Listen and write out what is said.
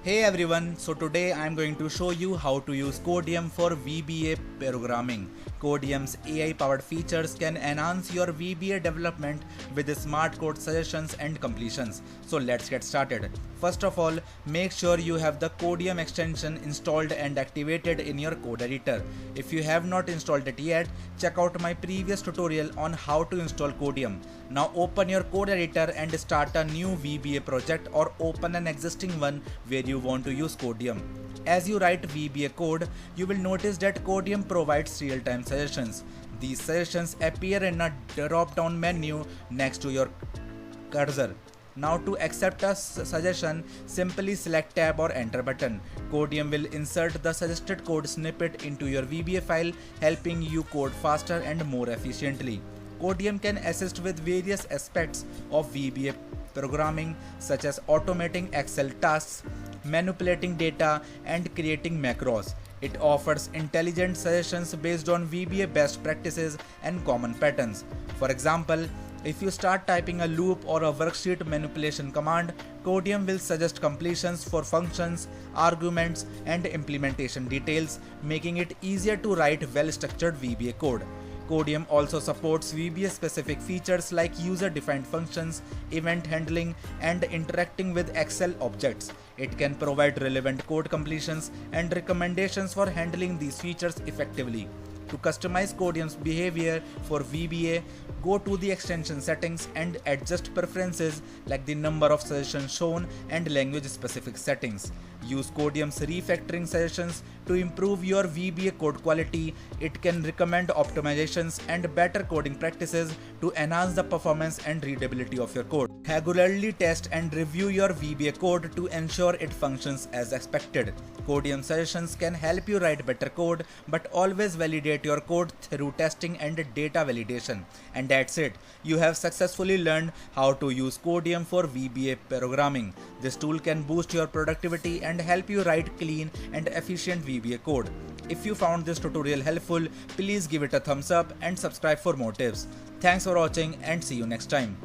Hey everyone, so today I am going to show you how to use Codeium for VBA programming. Codeium's AI powered features can enhance your VBA development with smart code suggestions and completions. So let's get started. First of all, make sure you have the Codeium extension installed and activated in your code editor. If you have not installed it yet, check out my previous tutorial on how to install Codeium. Now open your code editor and start a new VBA project or open an existing one where you want to use Codeium. As you write VBA code, you will notice that Codeium provides real-time suggestions. These suggestions appear in a drop-down menu next to your cursor. Now to accept a suggestion, simply select tab or enter button. Codeium will insert the suggested code snippet into your VBA file, helping you code faster and more efficiently. Codeium can assist with various aspects of VBA programming such as automating Excel tasks, manipulating data, and creating macros. It offers intelligent suggestions based on VBA best practices and common patterns. For example, if you start typing a loop or a worksheet manipulation command, Codeium will suggest completions for functions, arguments, and implementation details, making it easier to write well-structured VBA code. Codeium also supports VBA-specific features like user-defined functions, event handling, and interacting with Excel objects. It can provide relevant code completions and recommendations for handling these features effectively. To customize Codeium's behavior for VBA, go to the extension settings and adjust preferences like the number of suggestions shown and language-specific settings. Use Codeium's refactoring suggestions to improve your VBA code quality. It can recommend optimizations and better coding practices to enhance the performance and readability of your code. Regularly test and review your VBA code to ensure it functions as expected. Codeium suggestions can help you write better code, but always validate your code through testing and data validation. And that's it. You have successfully learned how to use Codeium for VBA programming. This tool can boost your productivity and help you write clean and efficient VBA code. If you found this tutorial helpful, please give it a thumbs up and subscribe for more tips. Thanks for watching and see you next time.